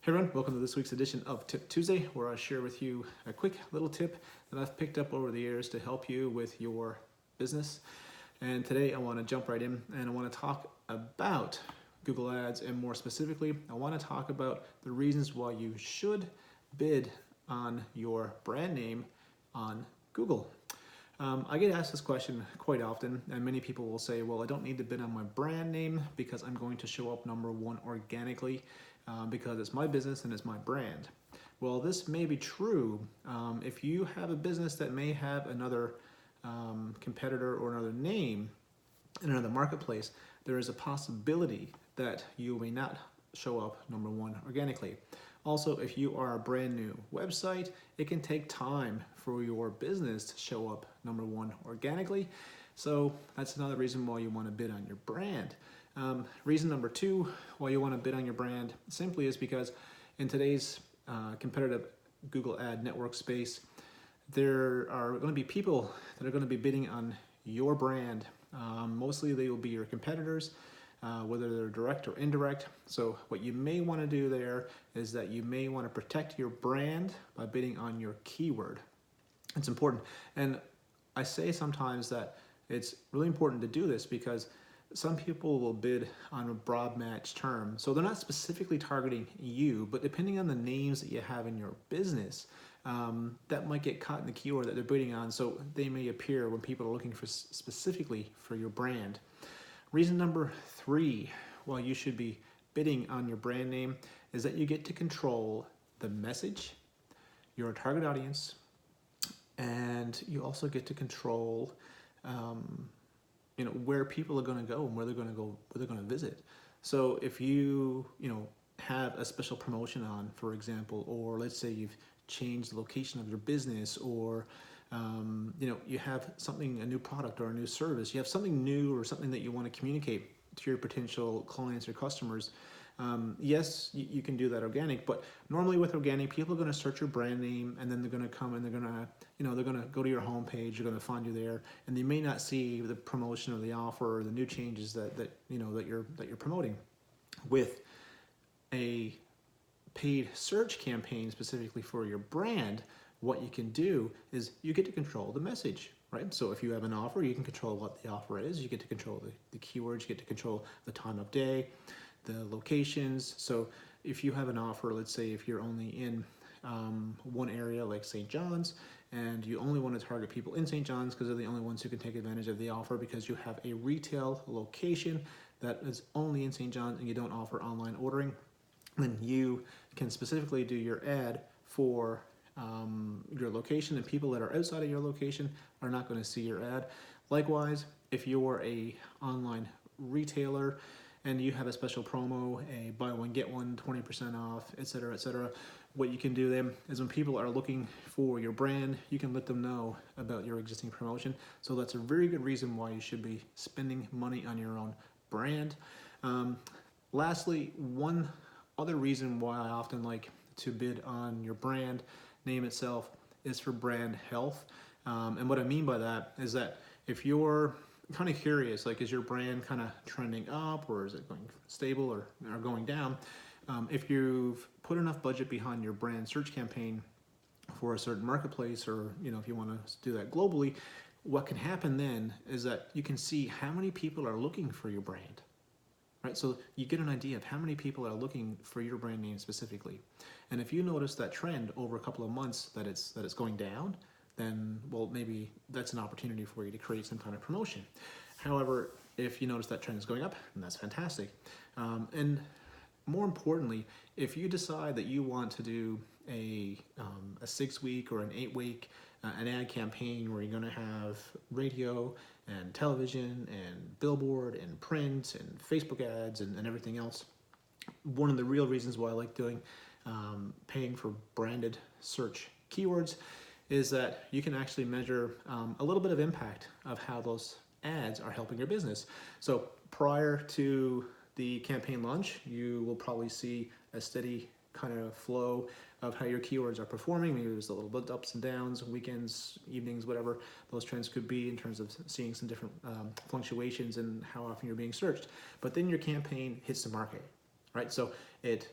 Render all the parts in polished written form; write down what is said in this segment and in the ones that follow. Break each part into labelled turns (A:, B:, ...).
A: Hey everyone, welcome to this week's edition of Tip Tuesday, where I share with you a quick little tip that I've picked up over the years to help you with your business. And today I want to jump right in and I want to talk about Google Ads, and more specifically, I want to talk about the reasons why you should bid on your brand name on Google. I get asked this question quite often, and many people will say, well, I don't need to bid on my brand name because I'm going to show up number one organically because it's my business and it's my brand. Well, this may be true if you have a business that may have another competitor or another name in another marketplace. There is a possibility that you may not show up number one organically. Also, if you are a brand new website, it can take time for your business to show up number one organically. So that's another reason why you want to bid on your brand. Reason number two why you want to bid on your brand simply is because in today's competitive Google Ad network space, there are going to be people that are going to be bidding on your brand. Mostly they will be your competitors, whether they're direct or indirect. So what you may want to do there is that you may want to protect your brand by bidding on your keyword. It's important. And I say sometimes that it's really important to do this because some people will bid on a broad match term. So they're not specifically targeting you, but depending on the names that you have in your business, that might get caught in the keyword that they're bidding on. So they may appear when people are looking for specifically for your brand. Reason number three why you should be bidding on your brand name is that you get to control the message, your target audience, and you also get to control where people are going to go and where they're going to visit. So if you have a special promotion on, for example, or let's say you've changed the location of your business, or you have something, a new product or a new service, you have something new or something that you want to communicate to your potential clients or customers. Yes, you can do that organic, but normally with organic, people are going to search your brand name, and then they're going to come and they're going to go to your homepage. They're going to find you there, and they may not see the promotion or the offer or the new changes that you're promoting. With a paid search campaign specifically for your brand, what you can do is you get to control the message, right? So if you have an offer, you can control what the offer is. You get to control the keywords. You get to control the time of day, the locations. So if you have an offer, let's say if you're only in one area like St. John's, and you only want to target people in St. John's because they're the only ones who can take advantage of the offer because you have a retail location that is only in St. John's and you don't offer online ordering, then you can specifically do your ad for your location, and people that are outside of your location are not going to see your ad. Likewise, if you're a online retailer and you have a special promo, a buy one get one 20% off, etc., what you can do then is when people are looking for your brand, you can let them know about your existing promotion. So that's a very good reason why you should be spending money on your own brand. Lastly, one other reason why I often like to bid on your brand name itself is for brand health. And what I mean by that is that if you're kind of curious, like is your brand kind of trending up, or is it going stable or going down? If you've put enough budget behind your brand search campaign for a certain marketplace, or if you want to do that globally, what can happen then is that you can see how many people are looking for your brand. Right, so you get an idea of how many people are looking for your brand name specifically. And if you notice that trend over a couple of months that it's going down, then well, maybe that's an opportunity for you to create some kind of promotion. However, if you notice that trend is going up, then that's fantastic. And more importantly, if you decide that you want to do a 6-week or an 8-week an ad campaign where you're going to have radio and television and billboard and print and Facebook ads and everything else, one of the real reasons why I like doing paying for branded search keywords is that you can actually measure a little bit of impact of how those ads are helping your business. So prior to the campaign launch, you will probably see a steady kind of flow of how your keywords are performing. Maybe there's a little bit ups and downs, weekends, evenings, whatever those trends could be in terms of seeing some different fluctuations in how often you're being searched. But then your campaign hits the market, right? So it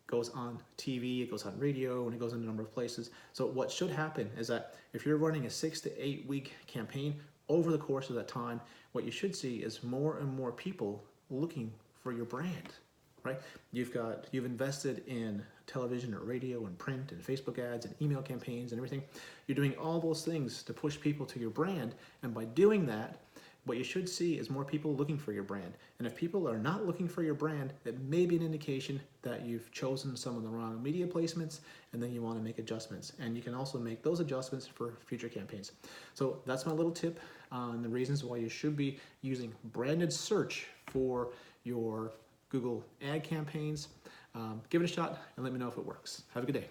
A: goes on TV, it goes on radio, and it goes in a number of places. So what should happen is that if you're running a 6 to 8 week campaign, over the course of that time, what you should see is more and more people looking for your brand, right? You've invested in television or radio and print and Facebook ads and email campaigns and everything. You're doing all those things to push people to your brand, and by doing that, what you should see is more people looking for your brand. And if people are not looking for your brand, it may be an indication that you've chosen some of the wrong media placements, and then you want to make adjustments. And you can also make those adjustments for future campaigns. So that's my little tip on the reasons why you should be using branded search for your Google ad campaigns. Give it a shot and let me know if it works. Have a good day.